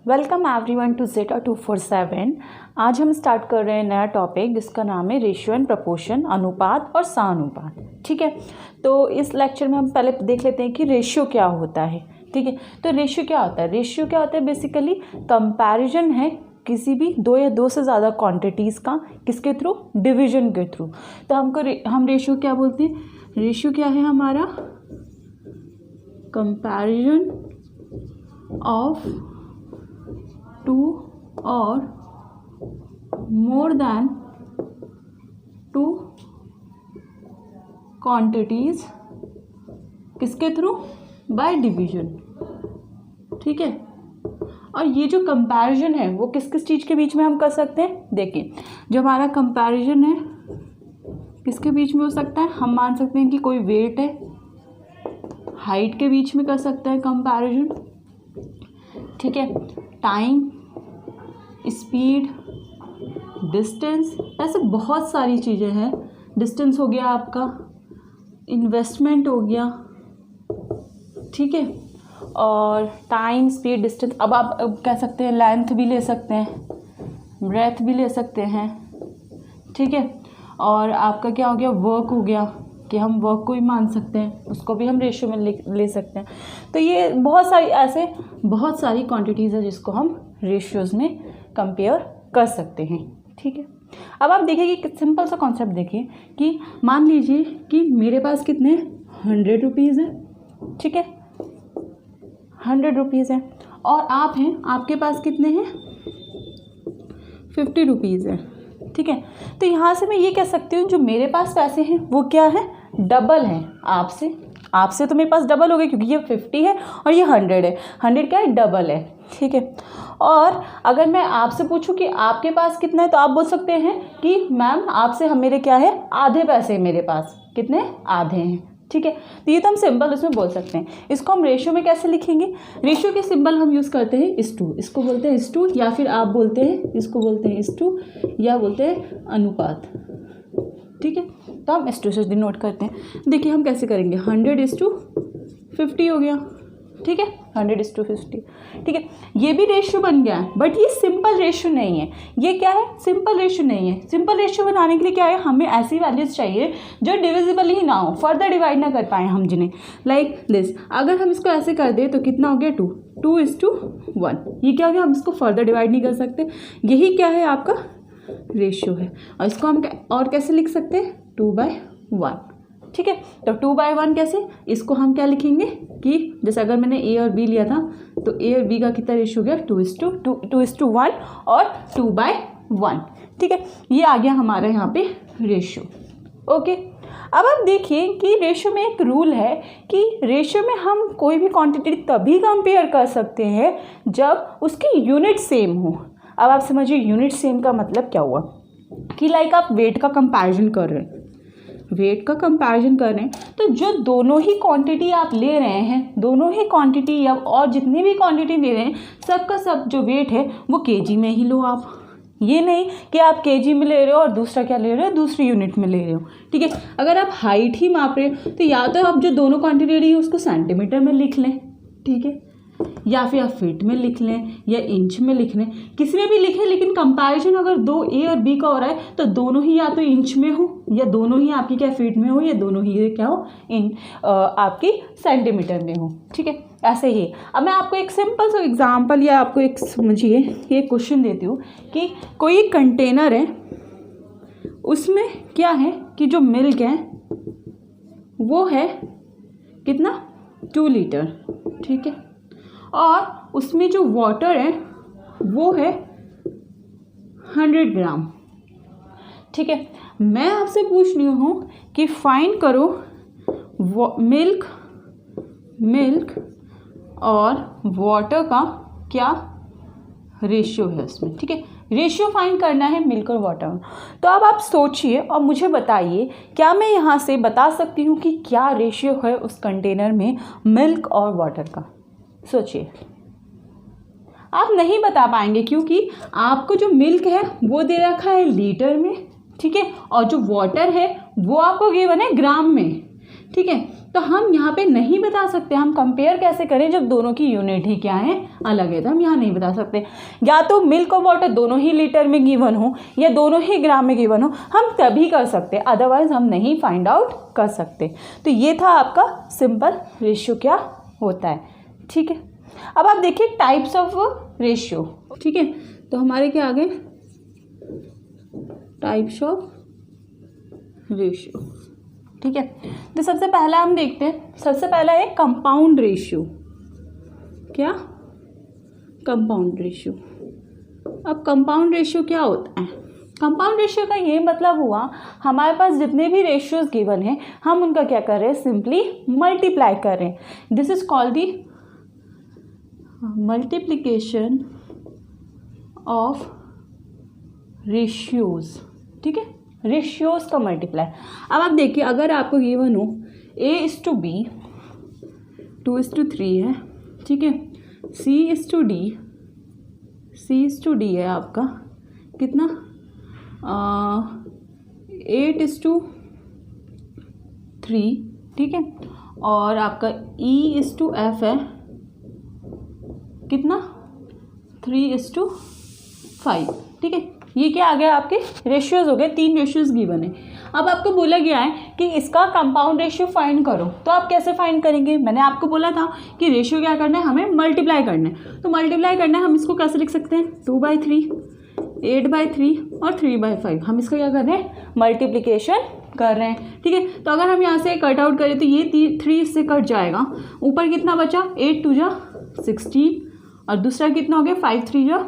Welcome everyone to zeta 247। आज हम start कर रहे हैं नया टॉपिक जिसका नाम है रेशियो एंड प्रपोर्शन, अनुपात और सानुपात। ठीक है, तो इस लेक्चर में हम पहले देख लेते हैं कि रेशियो क्या होता है। ठीक है, तो रेशियो क्या होता है? रेशियो क्या होता है? बेसिकली कंपैरिजन है किसी भी दो या दो से ज़्यादा क्वांटिटीज़ का, किसके थ्रू? डिवीजन के थ्रू। तो हम रेशियो क्या बोलते हैं? रेशियो क्या है हमारा? कंपैरिजन ऑफ टू और मोर देन टू क्वांटिटीज, किसके थ्रू? By division. ठीक है, और ये जो कंपैरिजन है वो किस किस चीज़ के बीच में हम कर सकते हैं? देखिए, जो हमारा कंपैरिजन है किसके बीच में हो सकता है? हम मान सकते हैं कि कोई वेट है, हाइट के बीच में कर सकते हैं कंपैरिजन। ठीक है, टाइम, स्पीड, डिस्टेंस, ऐसे बहुत सारी चीज़ें हैं। डिस्टेंस हो गया आपका, इन्वेस्टमेंट हो गया। ठीक है, और टाइम, स्पीड, डिस्टेंस, अब आप कह सकते हैं लेंथ भी ले सकते हैं, ब्रेथ भी ले सकते हैं। ठीक है, और आपका क्या हो गया? वर्क हो गया कि हम वर्क को भी मान सकते हैं, उसको भी हम रेशियो में ले सकते हैं। तो ये बहुत सारी क्वांटिटीज़ है जिसको हम रेशियोज़ में कंपेयर कर सकते हैं। ठीक है, अब आप देखिए कि सिंपल सा कॉन्सेप्ट देखिए कि मान लीजिए कि मेरे पास कितने 100 रुपीज़ हैं। ठीक है, 100 रुपीज़ है, और आप हैं, आपके पास कितने हैं? 50 रुपीज़ है। ठीक है, तो यहाँ से मैं ये कह सकती हूँ जो मेरे पास पैसे हैं वो क्या है? डबल हैं आपसे तो मेरे पास डबल हो गए, क्योंकि ये 50 है और ये 100 है। 100 क्या है? डबल है। ठीक है, और अगर मैं आपसे पूछूं कि आपके पास कितना है, तो आप बोल सकते हैं कि मैम आपसे मेरे क्या है? आधे पैसे मेरे पास। कितने? आधे हैं। ठीक है, तो ये तो हम सिंबल उसमें बोल सकते हैं। इसको हम रेशियो में कैसे लिखेंगे? रेशियो के सिंबल हम यूज़ करते हैं इस-टू, इसको बोलते हैं इस-टू, या फिर आप बोलते हैं इसको बोलते हैं इस-टू, या बोलते हैं अनुपात। ठीक है, तो हम इस-टू से डिनोट करते हैं। देखिए हम कैसे करेंगे, 100:50 हो गया। ठीक है, 100:50। ठीक है, ये भी रेशियो बन गया है, बट ये सिंपल रेशियो नहीं है। ये क्या है? सिंपल रेशियो नहीं है। सिंपल रेशियो बनाने के लिए क्या है? हमें ऐसी वैल्यूज चाहिए जो डिविजिबल ही ना हो, फर्दर डिवाइड ना कर पाए हम जिन्हें, लाइक दिस। अगर हम इसको ऐसे कर दें तो कितना हो गया? 2:1। ये क्या हो गया? हम इसको फर्दर डिवाइड नहीं कर सकते। यही क्या है? आपका रेशियो है। और इसको हम और कैसे लिख सकते हैं? 2/1। ठीक है, तो 2/1 कैसे? इसको हम क्या लिखेंगे कि जैसे अगर मैंने ए और बी लिया था, तो ए और बी का कितना रेशियो हो गया? 2:1 और 2/1। ठीक है, ये आ गया हमारा यहाँ पे रेशियो। ओके, अब आप देखिए कि रेशियो में एक रूल है कि रेशियो में हम कोई भी क्वांटिटी तभी कंपेयर कर सकते हैं जब उसकी यूनिट सेम हो। अब आप समझिए यूनिट सेम का मतलब क्या हुआ कि लाइक आप वेट का कंपैरिजन कर रहे हैं, तो जो दोनों ही क्वांटिटी आप ले रहे हैं, दोनों ही क्वांटिटी या और जितनी भी क्वांटिटी ले रहे हैं, सबका सब जो वेट है वो केजी में ही लो आप। ये नहीं कि आप केजी में ले रहे हो और दूसरा क्या ले रहे हो? दूसरी यूनिट में ले रहे हो। ठीक है, अगर आप हाइट ही माप रहे हो तो या तो आप जो दोनों क्वांटिटी ले रही है उसको सेंटीमीटर में लिख लें। ठीक है, या फिर आप फीट में लिख लें या इंच में लिख लें, किसी में भी लिखें, लेकिन कंपैरिजन अगर दो ए और बी का हो रहा है तो दोनों ही या तो इंच में हो, या दोनों ही आपकी क्या फीट में हो, या दोनों ही क्या हो? आपकी सेंटीमीटर में हो। ठीक है, ऐसे ही। अब मैं आपको एक सिंपल सा एग्जांपल या आपको एक समझिए ये क्वेश्चन देती हूँ कि कोई कंटेनर है, उसमें क्या है कि जो मिल्क है वो है कितना? 2 लीटर। ठीक है, और उसमें जो वाटर है वो है 100 ग्राम। ठीक है, मैं आपसे पूछ रही हूँ कि फाइंड करो मिल्क और वाटर का क्या रेशियो है उसमें। ठीक है, रेशियो फाइंड करना है मिल्क और वाटर। तो अब आप सोचिए और मुझे बताइए, क्या मैं यहाँ से बता सकती हूँ कि क्या रेशियो है उस कंटेनर में मिल्क और वाटर का? सोचिए, आप नहीं बता पाएंगे क्योंकि आपको जो मिल्क है वो दे रखा है लीटर में। ठीक है, और जो वाटर है वो आपको गिवन है ग्राम में। ठीक है, तो हम यहाँ पे नहीं बता सकते, हम कंपेयर कैसे करें जब दोनों की यूनिट ही क्या है, अलग है। तो हम यहाँ नहीं बता सकते, या तो मिल्क और वाटर दोनों ही लीटर में गिवन हो या दोनों ही ग्राम में गिवन हो, हम तभी कर सकते, अदरवाइज हम नहीं फाइंड आउट कर सकते। तो ये था आपका सिंपल रेशियो क्या होता है। ठीक है, अब आप देखिए टाइप्स ऑफ रेशियो। ठीक है, तो हमारे क्या आ गए टाइप्स ऑफ रेशियो। ठीक है, तो सबसे पहला हम देखते हैं, सबसे पहला है कंपाउंड रेशियो। क्या? Compound ratio. अब कंपाउंड रेशियो क्या होता है? कंपाउंड रेशियो का ये मतलब हुआ हमारे पास जितने भी रेशियोज गिवन हैं हम उनका क्या कर रहे हैं, सिंपली मल्टीप्लाई कर रहे हैं। This is called the multiplication of ratios. ठीक है, रेशियोज का मल्टीप्लाई। अब आप देखिए, अगर आपको गिवन हो A/B 2:3 है, ठीक है, C/D है आपका कितना 8:3, ठीक है, और आपका E/F है कितना 3:5। ठीक है, ये क्या आ गया आपके रेशियोज हो गए, 3 रेशियोज गिवन है। अब आपको बोला गया है कि इसका कंपाउंड रेशियो फाइंड करो, तो आप कैसे फाइंड करेंगे? मैंने आपको बोला था कि रेशियो क्या करना है, हमें मल्टीप्लाई करना है। तो मल्टीप्लाई करना है, हम इसको कैसे लिख सकते हैं, 2/3, 8/3 और 3/5। हम इसका क्या कर रहे हैं, मल्टीप्लिकेशन कर रहे हैं। ठीक है, तो अगर हम यहाँ से कट आउट करें तो ये 3 इससे कट जाएगा, ऊपर कितना बचा 8×2 = 16 और दूसरा कितना हो गया 5×3 =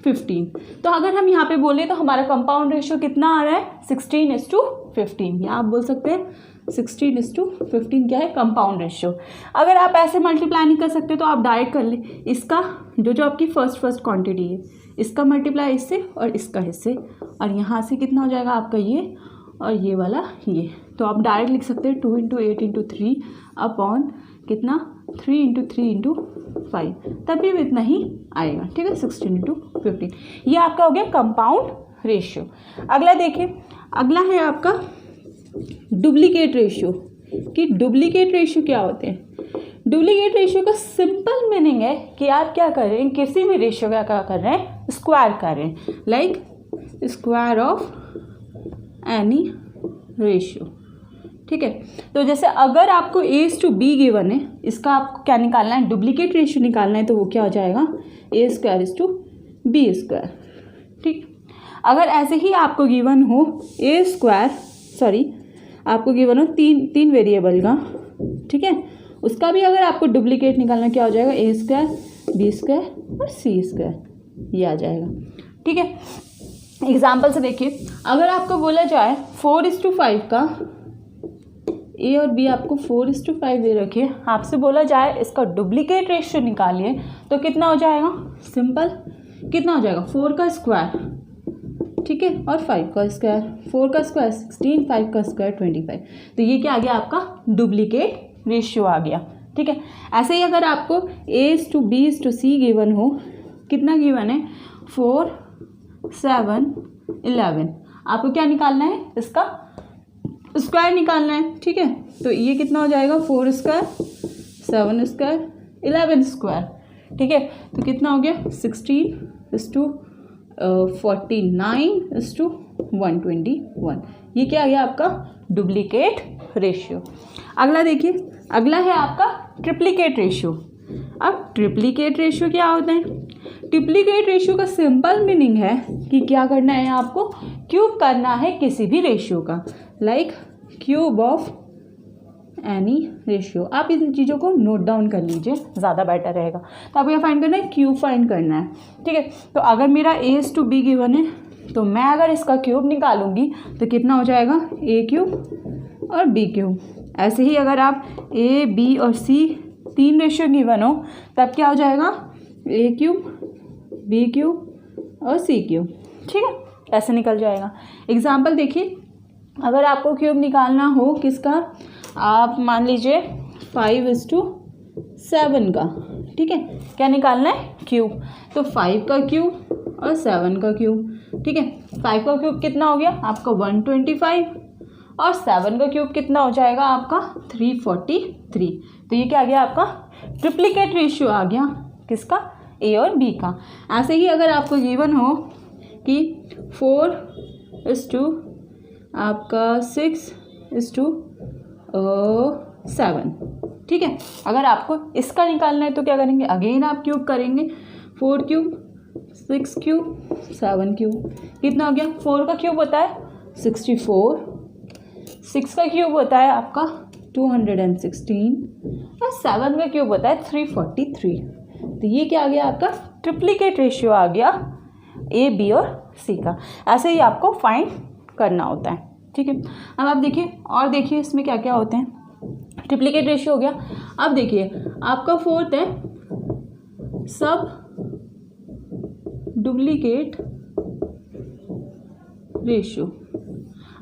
15। तो अगर हम यहाँ पे बोले तो हमारा कंपाउंड रेशियो कितना आ रहा है 16:15, या आप बोल सकते हैं 16:15 क्या है कंपाउंड रेशियो। अगर आप ऐसे मल्टीप्लाई नहीं कर सकते तो आप डायरेक्ट कर ले, इसका जो आपकी फर्स्ट क्वांटिटी है इसका मल्टीप्लाई इससे और इसका इससे, और यहाँ से कितना हो जाएगा आपका ये और ये वाला ये। तो आप डायरेक्ट लिख सकते हैं 2 × 8 × 3 अपॉन कितना 3 × 3 × 5, तभी भी इतना ही आएगा। ठीक है, 16:15 ये आपका हो गया कंपाउंड रेशियो। अगला देखिए, अगला है आपका डुप्लीकेट रेशियो। कि डुप्लीकेट रेशियो क्या होते हैं? डुप्लीकेट रेशियो का सिंपल मीनिंग है कि आप क्या कर रहे हैं, किसी भी रेशियो का क्या कर रहे हैं, स्क्वायर कर रहे हैं, like square of any ratio. ठीक है, तो जैसे अगर आपको A/B गिवन है, इसका आपको क्या निकालना है, डुप्लीकेट रेशियो निकालना है, तो वो क्या हो जाएगा A²/B²। ठीक, अगर ऐसे ही आपको गिवन हो आपको गिवन हो तीन वेरिएबल का, ठीक है, उसका भी अगर आपको डुप्लीकेट निकालना क्या हो जाएगा A², B² और C², ये आ जाएगा। ठीक है, एग्जाम्पल से देखिए, अगर आपको बोला जाए 4:5 का A और B आपको 4:5 दे रखिए, आपसे बोला जाए इसका डुप्लीकेट रेशियो निकालिए, तो कितना हो जाएगा, सिंपल कितना हो जाएगा 4 का स्क्वायर, ठीक है, और 5 का स्क्वायर, 4 का स्क्वायर 16, 5 का स्क्वायर 25। तो ये क्या आ गया आपका डुप्लीकेट रेशियो आ गया। ठीक है, ऐसे ही अगर आपको A/B/C गिवन हो, कितना गिवन है 4, 7, 11, आपको क्या निकालना है, इसका स्क्वायर निकालना है। ठीक है, तो ये कितना हो जाएगा 4², 7², 11²। ठीक है, तो कितना हो गया 16:49:121। ये क्या आ गया आपका डुप्लीकेट रेशियो। अगला देखिए, अगला है आपका ट्रिप्लीकेट रेशियो। अब ट्रिप्लीकेट रेशियो क्या होता है? ट्रिप्लीकेट रेशियो का सिंपल मीनिंग है कि क्या करना है, आपको क्यूब करना है किसी भी रेशियो का, like cube of any ratio. आप इन चीज़ों को नोट डाउन कर लीजिए, ज़्यादा बेटर रहेगा। तो आपको क्या फाइंड करना है, क्यूब फाइंड करना है। ठीक है, तो अगर मेरा A/B गिवन है, तो मैं अगर इसका क्यूब निकालूंगी तो कितना हो जाएगा A³ और B³। ऐसे ही अगर आप A, B और C 3 रेशियो गिवन हो, तब क्या हो जाएगा A³ B³ और C³। ठीक है, ऐसे निकल जाएगा। एग्जाम्पल देखिए, अगर आपको क्यूब निकालना हो किसका, आप मान लीजिए 5:7 का, ठीक है, क्या निकालना है क्यूब, तो 5 का क्यूब और 7 का क्यूब। ठीक है, 5 का क्यूब कितना हो गया आपका 125 और 7 का क्यूब कितना हो जाएगा आपका 343। तो ये क्या आ गया आपका ट्रिप्लिकेट रेशियो आ गया किसका, ए और बी का। ऐसे ही अगर आपको गिवन हो कि 4:7 आपका 6:7, ठीक है। अगर आपको इसका निकालना है तो क्या करेंगे, अगेन आप क्यूब करेंगे, 4 क्यूब 6 क्यूब 7 क्यूब, कितना हो गया, 4 का क्यूब होता है 64, 6 का क्यूब होता है आपका 216 और 7 का क्यूब होता है 343। तो ये क्या आ गया आपका ट्रिप्लिकेट रेशियो आ गया ए बी और सी का। ऐसे ही आपको फाइंड करना होता है, ठीक है। अब आप देखिए और देखिए इसमें क्या क्या होते हैं। ट्रिप्लिकेट रेशियो हो गया। अब देखिए आपका फोर्थ है सब डुप्लीकेट रेशियो।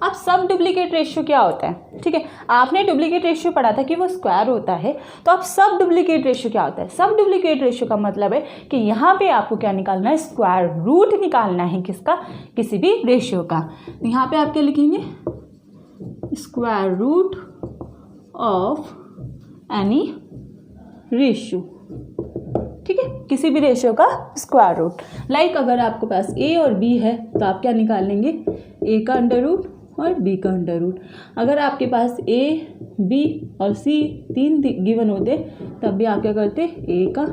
अब सब डुप्लीकेट रेशियो क्या होता है, ठीक है। आपने डुप्लीकेट रेशियो पढ़ा था कि वो स्क्वायर होता है, तो अब सब डुप्लीकेट रेशियो क्या होता है। सब डुप्लीकेट रेशियो का मतलब है कि यहाँ पे आपको क्या निकालना है, स्क्वायर रूट निकालना है किसका, किसी भी रेशियो का। तो यहाँ पे आप क्या लिखेंगे, square root of any ratio, ठीक है, किसी भी रेशियो का स्क्वायर रूट। लाइक अगर आपके पास ए और बी है तो आप क्या निकाल लेंगे, ए का अंडर रूट और बी का अंडर रूट। अगर आपके पास ए बी और सी तीन गिवन होते तब भी आप क्या करते, ए का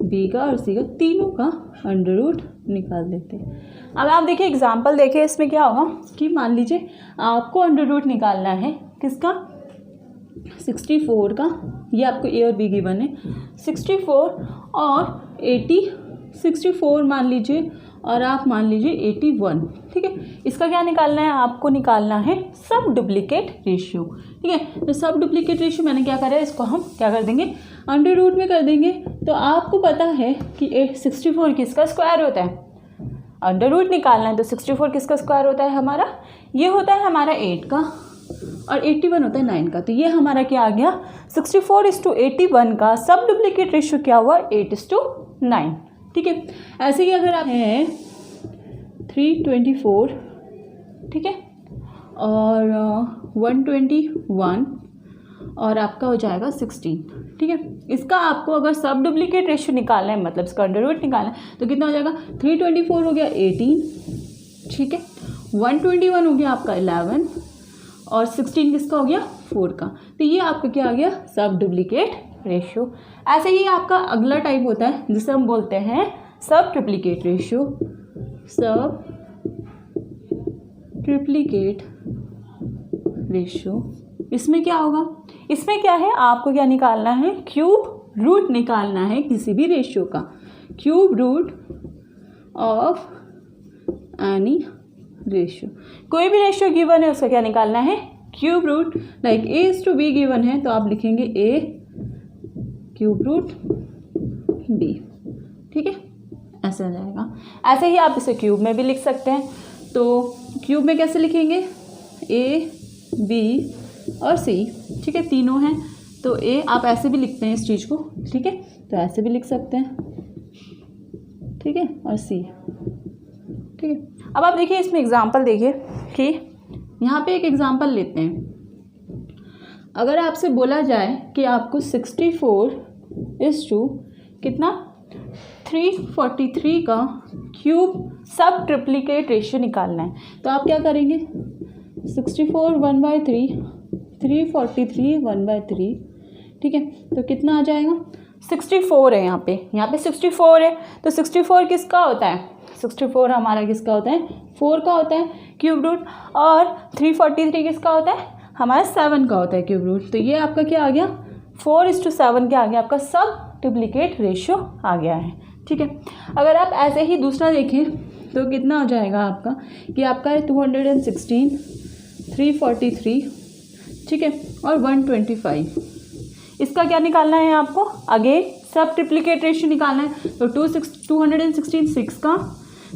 बी का और सी का तीनों का अंडर रूट निकाल देते। अब आप देखिए एग्जांपल देखिए, इसमें क्या होगा कि मान लीजिए आपको अंडर रूट निकालना है किसका, 64 का, ये आपको ए और बी गिवन है, 64 और 64 मान लीजिए और आप मान लीजिए 81, ठीक है। इसका क्या निकालना है, आपको निकालना है सब डुप्लीकेट रेशियो, ठीक है। तो सब डुप्लीकेट रेशियो मैंने क्या करा है, इसको हम क्या कर देंगे, अंडर रूट में कर देंगे। तो आपको पता है कि 64 किसका स्क्वायर होता है, अंडर रूट निकालना है तो 64 किसका स्क्वायर होता है हमारा, ये होता है हमारा 8 का और 81 होता है 9 का। तो ये हमारा क्या आ गया, 64:81 का सब डुप्लीकेट रेशियो क्या हुआ, 8:9, ठीक है। ऐसे ही अगर आप हैं 324, ठीक है, और 121 और आपका हो जाएगा 16, ठीक है। इसका आपको अगर सब डुप्लीकेट रेशियो निकालना है, मतलब इसका अंडर रूट निकालना है, तो कितना हो जाएगा, 324 हो गया 18, ठीक है, 121 हो गया आपका 11 और 16 किसका हो गया, 4 का। तो ये आपका क्या आ गया, सब डुप्लीकेट रेशियो। ऐसे ही आपका अगला टाइप होता है जिसे हम बोलते हैं सब ट्रिप्लीकेट रेशियो, सब ट्रिप्लीकेट रेशियो। इसमें क्या होगा, इसमें क्या है, आपको क्या निकालना है, क्यूब रूट निकालना है किसी भी रेशियो का, cube root of any ratio. कोई भी रेशियो गिवन है उसका क्या निकालना है, cube root. Like A:B given है तो आप लिखेंगे A क्यूब रूट B, ठीक है, ऐसे आ जाएगा। ऐसे ही आप इसे क्यूब में भी लिख सकते हैं। तो क्यूब में कैसे लिखेंगे, A B और C, ठीक है, तीनों हैं तो A आप ऐसे भी लिखते हैं इस चीज़ को, ठीक है, तो ऐसे भी लिख सकते हैं, ठीक है, और C, ठीक है। अब आप देखिए इसमें एग्जांपल देखिए कि यहाँ पे एक एग्जांपल लेते हैं। अगर आपसे बोला जाए कि आपको 64 कितना 343 का क्यूब सब ट्रिप्लीकेट रेशियो निकालना है, तो आप क्या करेंगे, 64 1/3, 343 1/3, ठीक है। तो कितना आ जाएगा, 64 है यहाँ पे 64 है, तो 64 किसका होता है, 64 हमारा किसका होता है, 4 का होता है क्यूब रूट, और 343 किसका होता है, हमारा 7 का होता है क्यूब रूट। तो ये आपका क्या आ गया, 4:7 क्या आ गया, आपका सब डुप्लीकेट रेशियो आ गया है, ठीक है। अगर आप ऐसे ही दूसरा देखें तो कितना हो जाएगा आपका, कि आपका है 216, 343, ठीक है, और 125। इसका क्या निकालना है आपको, अगेन सब ट्रिप्लीकेट रेशियो निकालना है। तो 216 6 का,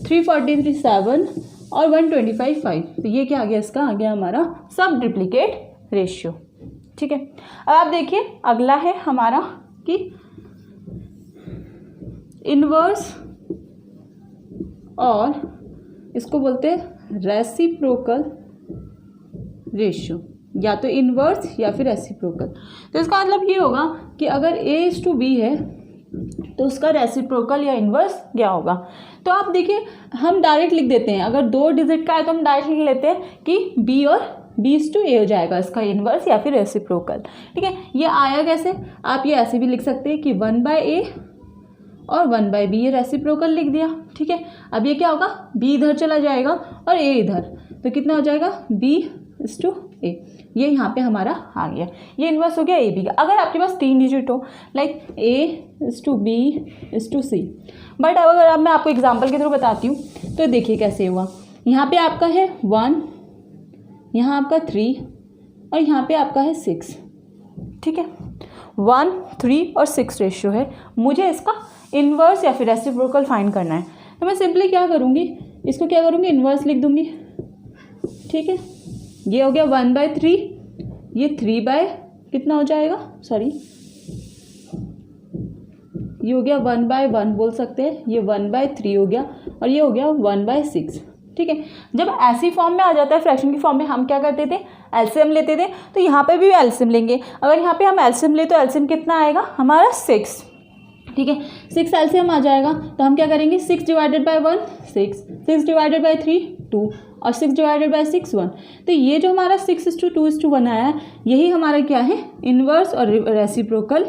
343 7 और 125 5। तो ये क्या आ गया, इसका आ गया हमारा सब डुप्लीकेट रेशियो, ठीक है। अब आप देखिए अगला है हमारा कि इनवर्स, और इसको बोलते हैं रेसिप्रोकल रेशियो, या तो इन्वर्स या फिर रेसिप्रोकल। तो इसका मतलब ये होगा कि अगर A:B है तो उसका रेसिप्रोकल या इन्वर्स क्या होगा। तो आप देखिए हम डायरेक्ट लिख देते हैं, अगर 2 डिजिट का है तो हम डायरेक्ट लिख लेते हैं कि B और B:A हो जाएगा इसका इन्वर्स या फिर रेसिप्रोकल। ठीक है, ये आया कैसे, आप ये ऐसे भी लिख सकते हैं कि 1/A और 1/B, ये रेसिप्रोकल लिख दिया। ठीक है, अब ये क्या होगा, B इधर चला जाएगा और A इधर, तो कितना हो जाएगा B:A, ये यहाँ पे हमारा आ गया, ये इन्वर्स हो गया AB का। अगर आपके पास 3 डिजिट हो लाइक A:B:C, बट अगर अब मैं आपको एग्जांपल के थ्रू बताती हूँ तो देखिए कैसे हुआ। यहाँ पे आपका है 1, यहाँ आपका 3 और यहाँ पे आपका है 6। ठीक है, 1, 3 और 6 रेशियो है, मुझे इसका इन्वर्स या फिर रेसिप्रोकल फाइंड करना है। तो मैं सिंपली क्या करूँगी, इसको क्या करूँगी, इन्वर्स लिख दूँगी। ठीक है, ये हो गया 1/3, ये 3 बाय कितना हो जाएगा, सॉरी ये हो गया 1/1 बोल सकते हैं, ये 1/3 हो गया और ये हो गया 1/6। ठीक है, जब ऐसी फॉर्म में आ जाता है फ्रैक्शन की फॉर्म में, हम क्या करते थे, एलसीएम लेते थे। तो यहाँ पे भी एलसीएम लेंगे, अगर यहाँ पे हम एलसीएम ले तो एलसीएम कितना आएगा हमारा 6। ठीक है, 6 एलसीएम आ जाएगा, तो हम क्या करेंगे, 6 डिवाइडेड बाय 1 6, 6 डिवाइडेड बाय 3 2 और 6 डिवाइडेड बाय 6 1। तो ये जो हमारा 6:2:1 आया है, यही हमारा क्या है, इन्वर्स और रेसिप्रोकल।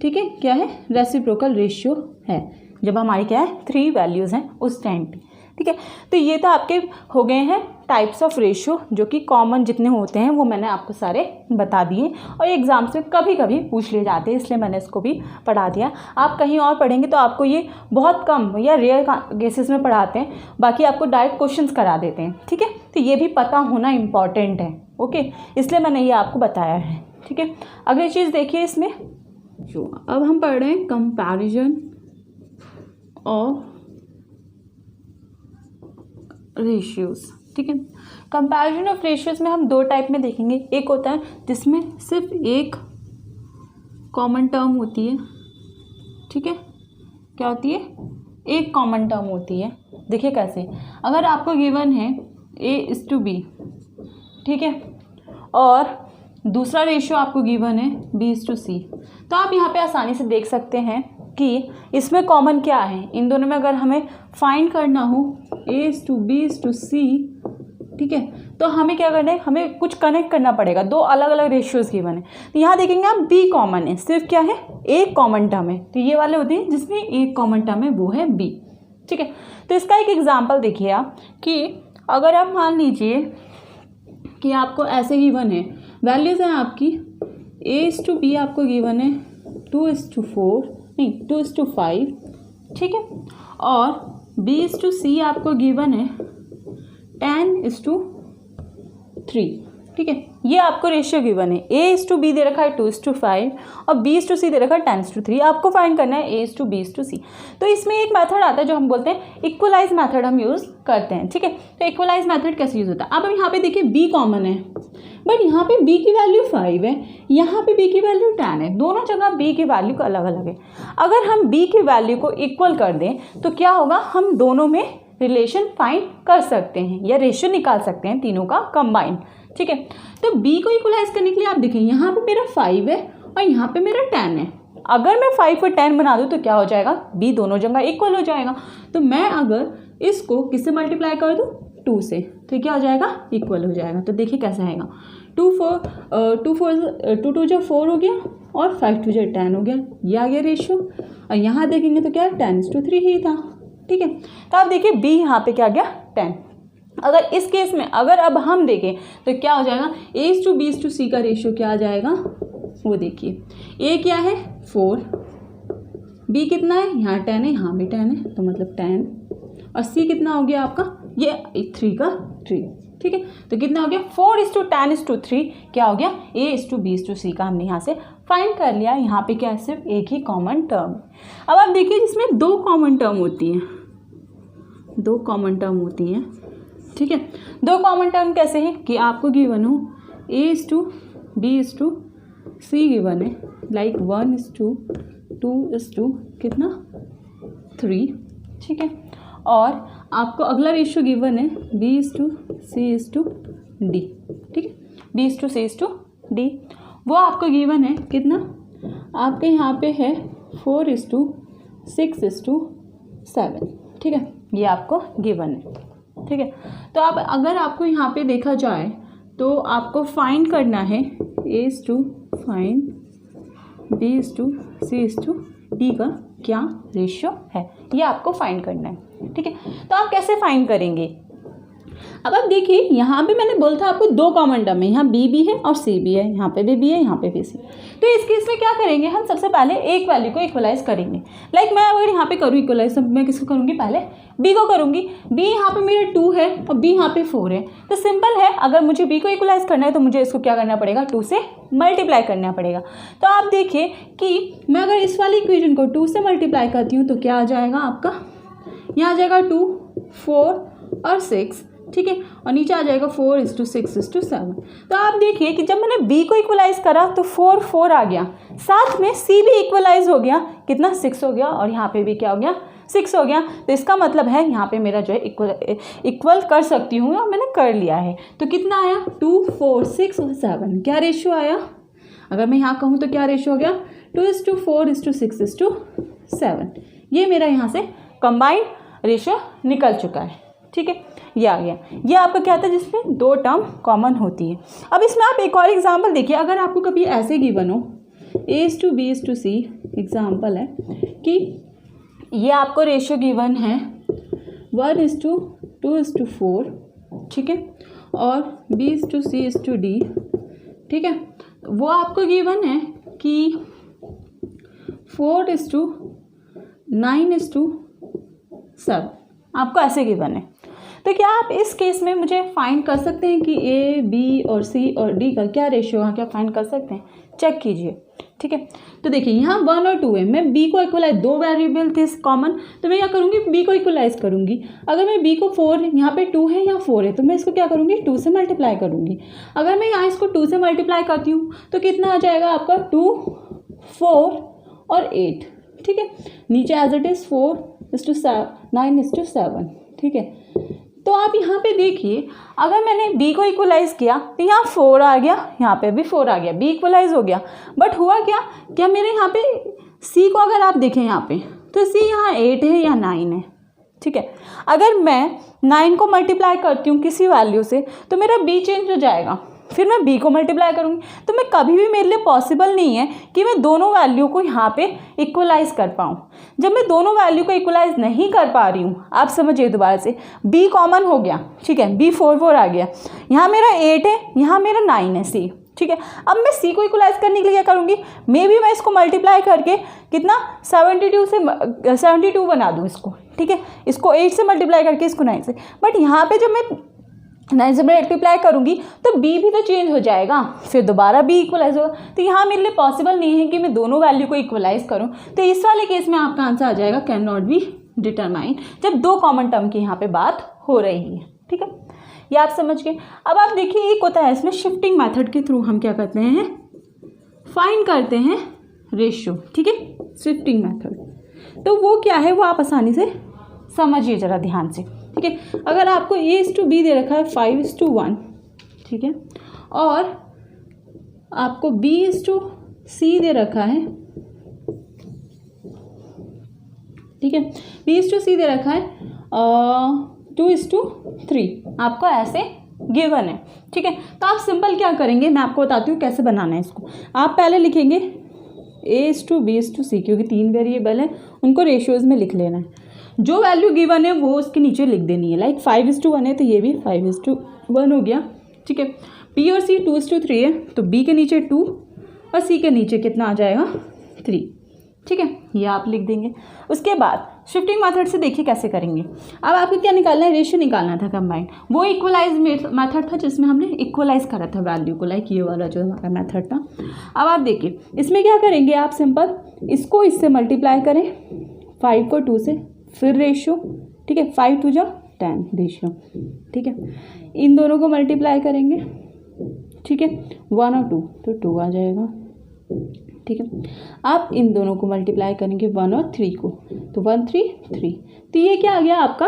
ठीक है, क्या है, रेसिप्रोकल रेशियो है, जब हमारी क्या है 3 वैल्यूज़ हैं उस टाइम पे। ठीक है, तो ये तो आपके हो गए हैं टाइप्स ऑफ रेशियो, जो कि कॉमन जितने होते हैं वो मैंने आपको सारे बता दिए, और एग्जाम से कभी कभी पूछ लिए जाते हैं, इसलिए मैंने इसको भी पढ़ा दिया। आप कहीं और पढ़ेंगे तो आपको ये बहुत कम या रेयर केसेस में पढ़ाते हैं, बाकी आपको डायरेक्ट क्वेश्चंस करा देते हैं। ठीक है, तो ये भी पता होना इम्पॉर्टेंट है। ओके, इसलिए मैंने ये आपको बताया है। ठीक है, अगली चीज़ देखिए इसमें, जो अब हम पढ़ रहे हैं कंपैरिजन ऑफ रेशियोज। ठीक है, कंपैरिजन ऑफ रेशियोज में हम 2 टाइप में देखेंगे। एक होता है जिसमें सिर्फ एक कॉमन टर्म होती है। ठीक है, क्या होती है, एक कॉमन टर्म होती है। देखिए कैसे, अगर आपको गिवन है A:B, ठीक है, और दूसरा रेशियो आपको गिवन है B:C, तो आप यहाँ पे आसानी से देख सकते हैं कि इसमें कॉमन क्या है। इन दोनों में अगर हमें फाइंड करना हो A:B:C, ठीक है, तो हमें क्या करना है, हमें कुछ कनेक्ट करना पड़ेगा, 2 अलग अलग रेशियोज़ गिवन है। तो यहाँ देखेंगे आप B कॉमन है, सिर्फ क्या है, एक कॉमन टर्म है, तो ये वाले होते हैं जिसमें एक कॉमन टर्म है, वो है B। ठीक है, तो इसका एक एग्जाम्पल देखिए आप, कि अगर आप मान लीजिए कि आपको ऐसे गिवन है, वैल्यूज़ हैं आपकी A:B आपको गिवन है 2:4 नहीं 2:5, ठीक है, और B:C आपको गिवन है 10:3। ठीक है, ये आपको रेशियो गिवन है। A:B दे रखा है 2:5 और B:C दे रखा है 10:3। आपको फाइंड करना है A:B:C। तो इसमें एक मेथड आता है जो हम बोलते हैं इक्वलाइज मेथड, हम यूज़ करते हैं। ठीक है, तो इक्वलाइज मेथड कैसे यूज़ होता है, अब यहाँ पे देखिए B कॉमन है, बट यहाँ पे B की वैल्यू 5 है, यहाँ पे B की वैल्यू 10 है, दोनों जगह B की वैल्यू का अलग अलग है। अगर हम B की वैल्यू को इक्वल कर दें तो क्या होगा, हम दोनों में रिलेशन फाइंड कर सकते हैं या रेशियो निकाल सकते हैं तीनों का कंबाइन। ठीक है, तो B को इक्वलाइज करने के लिए आप देखिए, यहाँ पे मेरा 5 है और यहाँ पे मेरा 10 है। अगर मैं 5 और 10 बना दूँ तो क्या हो जाएगा, B दोनों जगह इक्वल हो जाएगा। तो मैं अगर इसको किससे मल्टीप्लाई कर दूँ, 2 से, तो क्या हो जाएगा, इक्वल हो जाएगा। तो देखिए कैसे आएगा, 2 2 4 हो गया और 5 2 10 हो गया, ये आ गया रेशियो। और यहाँ देखेंगे तो क्या 10:3 ही था। ठीक है, तो आप देखिए B यहाँ पे क्या आ गया 10। अगर इस केस में अगर अब हम देखें तो क्या हो जाएगा, A:B:C का रेशियो क्या आ जाएगा, वो देखिए, A क्या है 4, B कितना है, यहाँ 10 है, यहाँ भी 10 है, तो मतलब 10, और C कितना हो गया आपका, ये 3 का 3। ठीक है, तो कितना हो गया 4:10:3, क्या हो गया A:B:C का हमने यहाँ से फाइंड कर लिया। यहाँ पे क्या है, सिर्फ एक ही कॉमन टर्म। अब आप देखिए जिसमें 2 कॉमन टर्म होती हैं, 2 कॉमन टर्म होती हैं। ठीक है, 2 कॉमन टर्म कैसे हैं कि आपको गिवन हो A:B:C गिवन है, लाइक 1:2 कितना 3। ठीक है, और आपको अगला रेशियो गिवन है B:C:D। ठीक है, B/C/D, वो आपको गिवन है कितना, आपके यहाँ पे है 4:6:7, ठीक है, ये आपको गिवन है, ठीक है। तो आप अगर आपको यहाँ पे देखा जाए तो आपको फाइंड करना है A/फाइंड B/C/D का क्या रेशियो है, ये आपको फाइंड करना है, ठीक है। तो आप कैसे फाइंड करेंगे, अब आप देखिए यहाँ पे मैंने बोला था आपको दो कॉमन टर्म है, यहाँ बी भी है और सी भी है, यहाँ पे भी है, यहाँ पे भी सी। तो इस केस में क्या करेंगे हम, सबसे पहले एक वैल्यू को इक्वलाइज करेंगे। लाइक मैं अगर यहाँ पे करूँ इक्वलाइज, तो मैं किसको करूँगी, पहले बी को करूँगी। बी यहाँ पे मेरा 2 है और बी यहाँ पे 4 है, तो सिंपल है, अगर मुझे बी को इक्वलाइज करना है तो मुझे इसको क्या करना पड़ेगा, 2 से मल्टीप्लाई करना पड़ेगा। तो आप देखिए कि मैं अगर इस वाली इक्वेशन को 2 से मल्टीप्लाई करती हूँ तो क्या आ जाएगा आपका, यहाँ आ जाएगा 2, 4 और 6, ठीक है, और नीचे आ जाएगा 4:6:7। तो आप देखिए कि जब मैंने b को इक्वलाइज करा तो 4 आ गया, साथ में c भी इक्वलाइज हो गया, कितना 6 हो गया, और यहाँ पे भी क्या हो गया 6 हो गया। तो इसका मतलब है यहाँ पे मेरा जो है इक्वल कर सकती हूँ और मैंने कर लिया है। तो कितना आया 2, 4, 6 और 7, क्या रेशियो आया, अगर मैं यहाँ कहूँ तो क्या रेशियो हो गया 2:4:6:7, ये मेरा यहाँ से कंबाइंड रेशियो निकल चुका है, ठीक है, ये आ गया। ये आपका क्या था जिसमें दो टर्म कॉमन होती है। अब इसमें आप एक और एग्जांपल देखिए, अगर आपको कभी ऐसे गिवन हो A/B/C, एग्जांपल है कि ये आपको रेशियो गिवन है 1:2:4, ठीक है, और B/C/D, ठीक है, वो आपको गिवन है कि 4:9:7, आपको ऐसे गिवन है। तो क्या आप इस केस में मुझे फाइंड कर सकते हैं कि A, B और C और D का क्या रेशियो है, क्या फाइंड कर सकते हैं, चेक कीजिए, ठीक है। तो देखिए यहाँ 1 और 2 है, मैं B को इक्वलाइज, दो वेरिएबल थे कॉमन, तो मैं क्या करूँगी B को इक्वलाइज करूँगी। अगर मैं B को 4, यहाँ पे 2 है, यहाँ 4 है, तो मैं इसको क्या करूँगी 2 से मल्टीप्लाई करूँगी। अगर मैं यहाँ इसको 2 से मल्टीप्लाई करती हूँ तो कितना आ जाएगा आपका 2, 4 और 8, ठीक है, नीचे एज इट इज़ 4:9:7, ठीक है। तो आप यहाँ पे देखिए, अगर मैंने b को इक्वलाइज किया तो यहाँ 4 आ गया, यहाँ पे भी 4 आ गया, b इक्वलाइज हो गया, बट हुआ क्या, क्या मेरे यहाँ पे c को अगर आप देखें यहाँ पे तो c यहाँ 8 है या 9 है, ठीक है। अगर मैं 9 को मल्टीप्लाई करती हूँ किसी वैल्यू से तो मेरा b चेंज हो जाएगा, फिर मैं b को मल्टीप्लाई करूँगी, तो मैं कभी भी, मेरे लिए पॉसिबल नहीं है कि मैं दोनों वैल्यू को यहाँ पे इक्वलाइज कर पाऊँ। जब मैं दोनों वैल्यू को इक्वलाइज नहीं कर पा रही हूँ, आप समझिए दोबारा से, b कॉमन हो गया, ठीक है, b 4 आ गया, यहाँ मेरा 8 है, यहाँ मेरा 9 है c, ठीक है। अब मैं c को इक्वलाइज करने के लिए क्या करूँगी, मे बी मैं इसको मल्टीप्लाई करके कितना 72 बना दूँ इसको, ठीक है, इसको 8 से मल्टीप्लाई करके इसको 9 से, बट यहाँ पे जब मैं 9 से मल्टीप्लाई करूँगी तो b भी तो चेंज हो जाएगा, फिर दोबारा b इक्वलाइज होगा। तो यहाँ मेरे लिए पॉसिबल नहीं है कि मैं दोनों वैल्यू को इक्वलाइज करूँ। तो इस वाले केस में आपका आंसर आ जाएगा कैन नॉट बी डिटरमाइन, जब दो कॉमन टर्म की यहाँ पे बात हो रही है, ठीक है, ये आप समझ गए। अब आप देखिए एक होता है इसमें शिफ्टिंग मेथड के थ्रू हम क्या करते हैं, फाइंड करते हैं रेशियो, ठीक है, शिफ्टिंग मेथड। तो वो क्या है वो आप आसानी से समझिए ज़रा ध्यान से, ठीक है। अगर आपको A/B दे रखा है 5:1, ठीक है, और आपको B/C दे रखा है, ठीक है, B/C दे रखा है 2:3, आपको ऐसे गिवन है, ठीक है। तो आप सिंपल क्या करेंगे, मैं आपको बताती हूँ कैसे बनाना है इसको। आप पहले लिखेंगे A/B/C, क्योंकि 3 वेरिएबल है, उनको रेशियोज में लिख लेना है, जो वैल्यू गिवन है वो उसके नीचे लिख देनी है। लाइक 5:1 है तो ये भी 5:1 हो गया, ठीक है। B और C 2:3 है तो B के नीचे 2 और C के नीचे कितना आ जाएगा 3, ठीक है, ये आप लिख देंगे। उसके बाद शिफ्टिंग मेथड से देखिए कैसे करेंगे। अब आपको क्या निकालना है, रेशियो निकालना था कंबाइंड, वो इक्वलाइज मेथड था जिसमें हमने इक्वलाइज करा था वैल्यू को, लाइक ये वाला जो हमारा मेथड था। अब आप देखिए इसमें क्या करेंगे, आप सिंपल इसको इससे मल्टीप्लाई करें, 5 को 2 से, फिर रेशियो, ठीक है, 5 2 10 रेशियो, ठीक है, इन दोनों को मल्टीप्लाई करेंगे, ठीक है, 1 और 2 तो 2 आ जाएगा, ठीक है। आप इन दोनों को मल्टीप्लाई करेंगे 1 और 3 को, तो 1 3 3, तो ये क्या आ गया आपका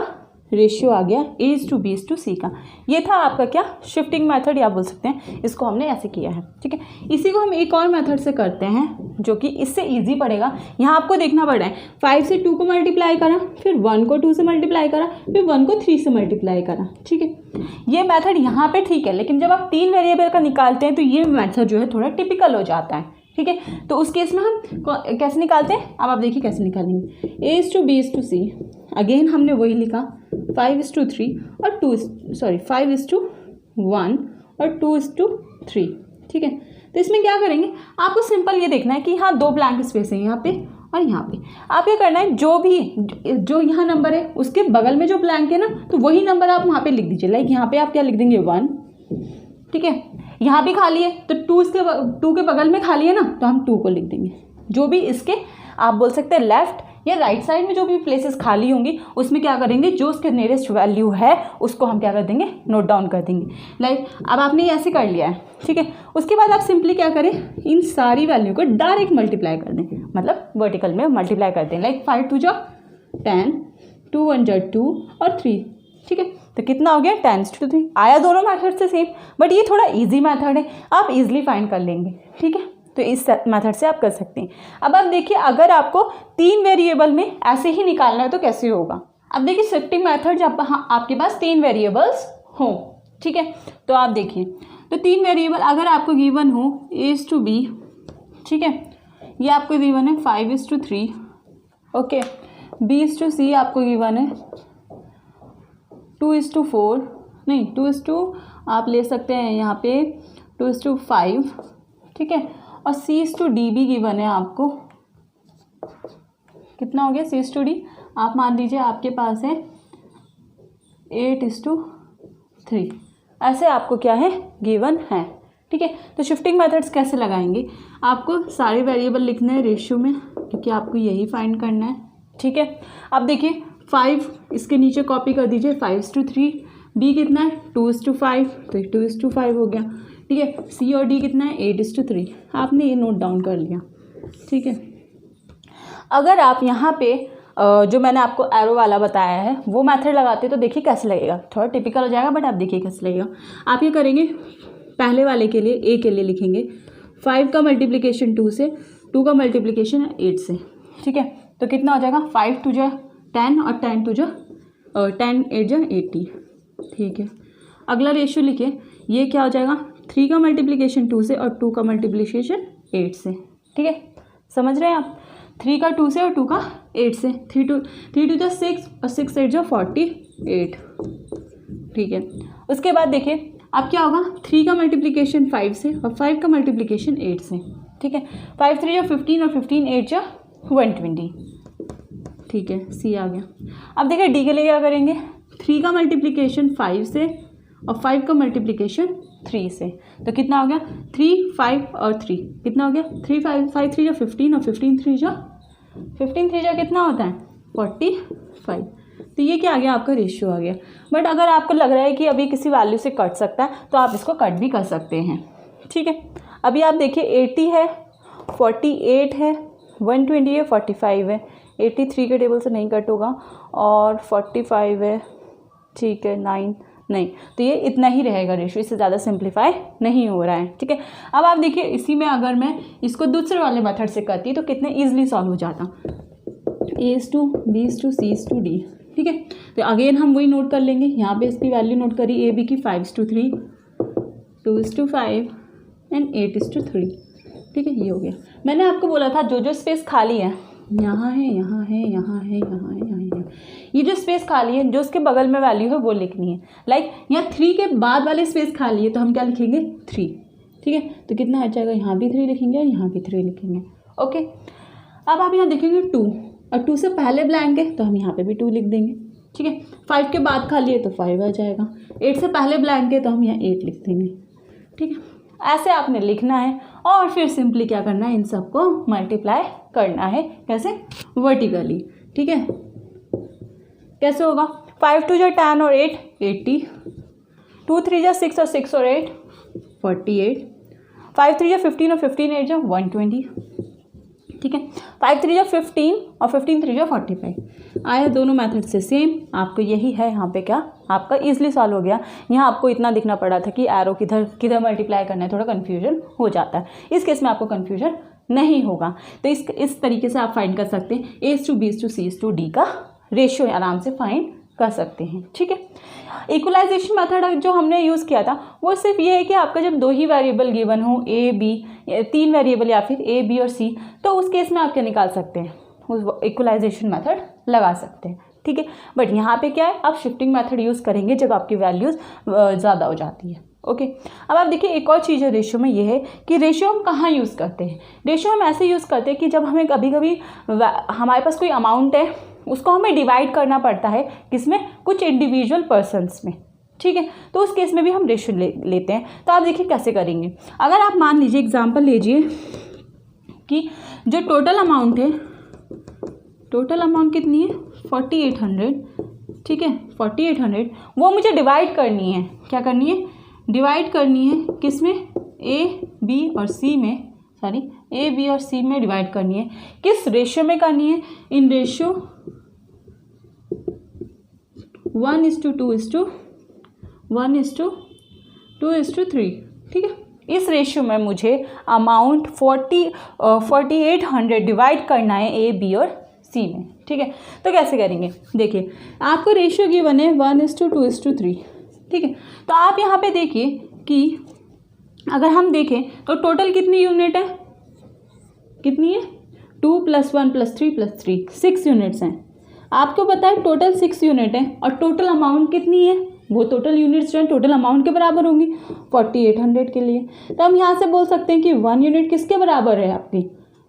रेशियो आ गया A:B:C का। ये था आपका क्या, शिफ्टिंग मेथड या बोल सकते हैं, इसको हमने ऐसे किया है। ठीक है, इसी को हम एक और मेथड से करते हैं जो कि इससे इजी पड़ेगा। यहाँ आपको देखना पड़ रहा है 5 से 2 को मल्टीप्लाई करा, फिर 1 को 2 से मल्टीप्लाई करा, फिर 1 को 3 से मल्टीप्लाई करा। ठीक है, ये मेथड यहाँ पे ठीक है, लेकिन जब आप 3 वेरिएबल का निकालते हैं तो ये मेथड जो है थोड़ा टिपिकल हो जाता है। ठीक है, तो उस केस में हम कैसे निकालते हैं, अब आप देखिए कैसे निकालेंगे। A:B:C, अगेन हमने वही लिखा 5:3 और 5:1 और 2:3। ठीक है, तो इसमें क्या करेंगे, आपको सिंपल ये देखना है कि यहाँ 2 ब्लैंक स्पेस है, यहाँ पे और यहाँ पे। आप क्या करना है, जो यहाँ नंबर है उसके बगल में जो ब्लैंक है ना, तो वही नंबर आप वहाँ पे लिख दीजिए। लाइक यहाँ पे आप क्या लिख देंगे 1। ठीक है, यहाँ भी खाली है तो 2 के बगल में खाली है ना, तो हम 2 को लिख देंगे। जो भी इसके आप बोल सकते हैं लेफ्ट या राइट साइड में जो भी प्लेसेस खाली होंगी उसमें क्या करेंगे, जो उसके नियरेस्ट वैल्यू है उसको हम क्या कर देंगे, नोट डाउन कर देंगे। लाइक अब आपने ये ऐसे कर लिया है। ठीक है, उसके बाद आप सिंपली क्या करें, इन सारी वैल्यू को डायरेक्ट मल्टीप्लाई कर दें, मतलब वर्टिकल में मल्टीप्लाई कर दें। लाइक 5 2 जा 10, 2 1 जा 2 और 3। ठीक है, तो कितना हो गया 10:3। आया दोनों मेथड से सेम, बट ये थोड़ा इजी मेथड है, आप इजीली फाइंड कर लेंगे। ठीक है, तो इस मेथड से आप कर सकते हैं। अब आप देखिए, अगर आपको 3 वेरिएबल में ऐसे ही निकालना है तो कैसे होगा। अब देखिए शिफ्टिंग मेथड जब आपके पास 3 वेरिएबल्स हों। ठीक है, तो आप देखिए, तो 3 वेरिएबल अगर आपको गिवन हो A:B, ठीक है, ये आपको गिवन है 5:3। ओके, B:C आपको गिवन है 2:4, नहीं 2 आप ले सकते हैं यहाँ पे 2:5। ठीक है, और C:D भी गिवन है आपको, कितना हो गया C:D, आप मान लीजिए आपके पास है 8:3, ऐसे आपको क्या है गिवन है। ठीक है, तो शिफ्टिंग मेथड्स कैसे लगाएंगे, आपको सारे वेरिएबल लिखने हैं रेशियो में, क्योंकि आपको यही फाइंड करना है। ठीक है, अब देखिए 5 इसके नीचे कॉपी कर दीजिए 5:3, B कितना है 2:5, तो 2:5 हो गया। ठीक है, C और D कितना है 8:3, आपने ये नोट डाउन कर लिया। ठीक है, अगर आप यहाँ पे जो मैंने आपको एरो वाला बताया है वो मेथड लगाते तो देखिए कैसे लगेगा, थोड़ा टिपिकल हो जाएगा, बट आप देखिए कैसे लगेगा। आप ये करेंगे, पहले वाले के लिए A के लिए लिखेंगे 5 का मल्टीप्लिकेशन 2 से, 2 का मल्टीप्लिकेशन 8 से। ठीक है, तो कितना हो जाएगा 5 2 जा 10 और 10 2 जा 10 8 जा 80। ठीक है, अगला रेशियो लिखिए, ये क्या हो जाएगा 3 का मल्टीप्लिकेशन 2 से और 2 का मल्टीप्लिकेशन 8 से। ठीक है, समझ रहे हैं आप, 3 का 2 से और 2 का 8 से। 3 2 जा 6 और 6 8 जा 48। ठीक है, उसके बाद देखिए अब क्या होगा, 3 का मल्टीप्लिकेशन 5 से और 5 का मल्टीप्लिकेशन 8 से। ठीक है, 5 3 जा 15 और 15 8 जा 120। ठीक है, C आ गया। अब देखिए D के लिए क्या करेंगे, 3 का मल्टीप्लिकेशन 5 से और 5 का मल्टीप्लिकेशन 3 से, तो कितना हो गया 3 5 और 3, कितना हो गया 3 5 3 जा 15 और 15 3 जा कितना होता है 45। तो ये क्या आ गया, आपका रेशियो आ गया। बट अगर आपको लग रहा है कि अभी किसी वैल्यू से कट सकता है तो आप इसको कट भी कर सकते हैं। ठीक है, अभी आप देखिए 80 है, 48 है, 120 है, 45 है, 83 के टेबल से नहीं कट होगा, और 45 है। ठीक है, 9 नहीं, तो ये इतना ही रहेगा रेशियो, इससे ज़्यादा सिंप्लीफाई नहीं हो रहा है। ठीक है, अब आप देखिए इसी में अगर मैं इसको दूसरे वाले मेथड से करती तो कितने ईजिली सॉल्व हो जाता, A:B:C:D। ठीक है, तो अगेन हम वही नोट कर लेंगे, यहाँ पे इसकी वैल्यू नोट करी AB की 5:3, 2:5 एंड 8:3। ठीक है, ये हो गया। मैंने आपको बोला था जो स्पेस खाली है, यहाँ है, यहाँ है, यहाँ है, यहाँ है, यहाँ है, ये जो स्पेस खाली है जो उसके बगल में वैल्यू है वो लिखनी है। लाइक यहाँ 3 के बाद वाले स्पेस खाली है तो हम क्या लिखेंगे 3। ठीक है, तो कितना आ जाएगा, यहाँ भी 3 लिखेंगे और यहाँ भी 3 लिखेंगे। ओके, अब आप यहाँ देखेंगे 2 और 2 से पहले ब्लैंक है तो हम यहाँ पे भी 2 लिख देंगे। ठीक है, 5 के बाद खाली है तो 5 आ जाएगा, 8 से पहले ब्लैंक है तो हम यहाँ 8 लिख देंगे। ठीक है, ऐसे आपने लिखना है और फिर सिंपली क्या करना है, इन सबको मल्टीप्लाई करना है। कैसे, वर्टिकली। ठीक है, कैसे होगा, 5 2 जा 10 और 8 80, 2 3 जा 6 और 6 और 8 48, 5 3 जा 15 और 15 8 जा 120। ठीक है। 5 3 15 और 15 3 45 आया, दोनों मेथड से सेम। आपको यही है यहाँ पे क्या, आपका ईजिली सॉल्व हो गया। यहाँ आपको इतना दिखना पड़ा था कि एरो किधर किधर मल्टीप्लाई करना है, थोड़ा कन्फ्यूजन हो जाता है। इस केस में आपको कन्फ्यूजन नहीं होगा। तो इस तरीके से आप फाइंड कर सकते हैं A/B/C/D का रेशियो, आराम से फाइंड कर सकते हैं, ठीक है। इक्वलाइजेशन मेथड जो हमने यूज़ किया था वो सिर्फ ये है कि आपका जब 2 ही वेरिएबल गिवन हो, A B, 3 वेरिएबल या फिर A B और C, तो उस केस में आप क्या निकाल सकते हैं, उस इक्वलाइजेशन मेथड लगा सकते हैं, ठीक है। बट यहाँ पे क्या है, आप शिफ्टिंग मेथड यूज़ करेंगे जब आपकी वैल्यूज़ ज़्यादा हो जाती है, ओके। अब आप देखिए एक और चीज़ है रेशियो में, ये है कि रेशियो हम कहाँ यूज़ करते हैं। रेशियो हम ऐसे यूज़ करते हैं कि जब हमें कभी कभी हमारे पास कोई अमाउंट है, उसको हमें डिवाइड करना पड़ता है किसमें, कुछ इंडिविजुअल पर्सन्स में, ठीक है। तो उस केस में भी हम रेशियो लेते हैं। तो आप देखिए कैसे करेंगे। अगर आप मान लीजिए एग्जांपल लीजिए कि जो टोटल अमाउंट है, टोटल अमाउंट कितनी है 4800, ठीक है, 4800, वो मुझे डिवाइड करनी है। क्या करनी है, डिवाइड करनी है किसमें, A B और C में, सॉरी A B और C में डिवाइड करनी है। किस रेशियो में करनी है, इन रेशियो 1:2:1:2:3, ठीक है। इस रेशियो में मुझे अमाउंट 4800 डिवाइड करना है A B और C में, ठीक है। तो कैसे करेंगे, देखिए आपको रेशियो गिवन है 1:2:3, ठीक है। तो आप यहाँ पे देखिए कि अगर हम देखें तो टोटल कितनी यूनिट है, कितनी है 2 + 1 + 3 + 3, 6 यूनिट्स हैं। आपको पता है टोटल 6 यूनिट है और टोटल अमाउंट कितनी है, वो टोटल यूनिट्स जो है टोटल अमाउंट के बराबर होंगी 4800 के लिए। तो हम यहाँ से बोल सकते हैं कि 1 यूनिट किसके बराबर है, आपकी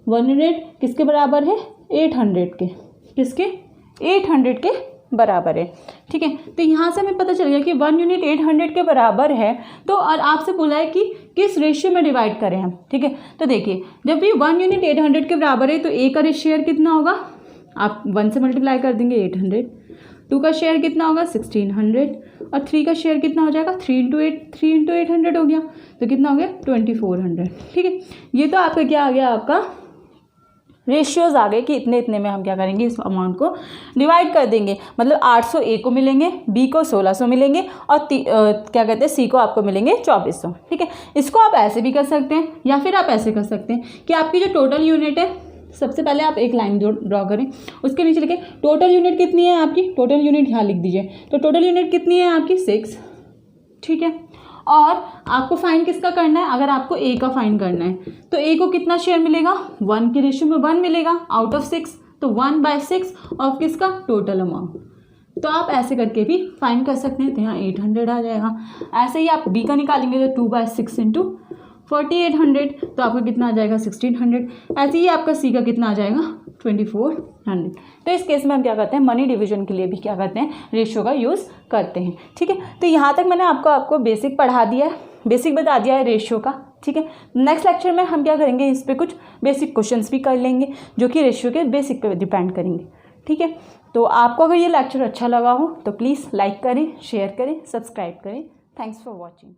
1 यूनिट किसके बराबर है, 800 के, किसके 800 के बराबर है, ठीक है। तो यहाँ से हमें पता चल गया कि 1 यूनिट 800 के बराबर है। तो और आपसे बोला है कि किस रेशियो में डिवाइड करें हम, ठीक है। तो देखिए जब भी 1 यूनिट 800 के बराबर है तो A का शेयर कितना होगा, आप 1 से मल्टीप्लाई कर देंगे 800, 2 का शेयर कितना होगा 1600 और 3 का शेयर कितना हो जाएगा 3 × 800 हो गया, तो कितना हो गया 2400, ठीक है। ये तो आपका क्या आ गया, आपका रेशियोज आ गए कि इतने इतने में हम क्या करेंगे, इस अमाउंट को डिवाइड कर देंगे। मतलब 800 A को मिलेंगे, B को 1600 मिलेंगे और क्या कहते हैं C को आपको मिलेंगे 2400, ठीक है। इसको आप ऐसे भी कर सकते हैं या फिर आप ऐसे कर सकते हैं कि आपकी जो टोटल यूनिट है, सबसे पहले आप एक लाइन ड्रॉ करें, उसके नीचे लिखें टोटल यूनिट कितनी है आपकी, टोटल यूनिट यहाँ लिख दीजिए। तो टोटल यूनिट कितनी है आपकी 6, ठीक है। और आपको फाइंड किसका करना है, अगर आपको A का फाइंड करना है तो A को कितना शेयर मिलेगा, 1 के रेशियो में 1 मिलेगा आउट ऑफ 6, तो 1/6 ऑफ किसका, टोटल अमाउंट। तो आप ऐसे करके भी फाइंड कर सकते हैं। तो यहाँ 800 आ जाएगा। ऐसे ही आप B का निकालेंगे तो 2/6 × 4800, तो आपका कितना आ जाएगा 1600। ऐसे ही आपका C का कितना आ जाएगा 2400। तो इस केस में हम क्या करते हैं, मनी डिवीजन के लिए भी क्या करते हैं, रेशियो का यूज़ करते हैं, ठीक है। तो यहाँ तक मैंने आपको बेसिक पढ़ा दिया है, बेसिक बता दिया है रेशियो का, ठीक है। नेक्स्ट लेक्चर में हम क्या करेंगे, इस पर कुछ बेसिक क्वेश्चंस भी कर लेंगे जो कि रेशियो के बेसिक पे डिपेंड करेंगे, ठीक है। तो आपको अगर ये लेक्चर अच्छा लगा हो तो प्लीज़ लाइक करें, शेयर करें, सब्सक्राइब करें। Thanks for watching.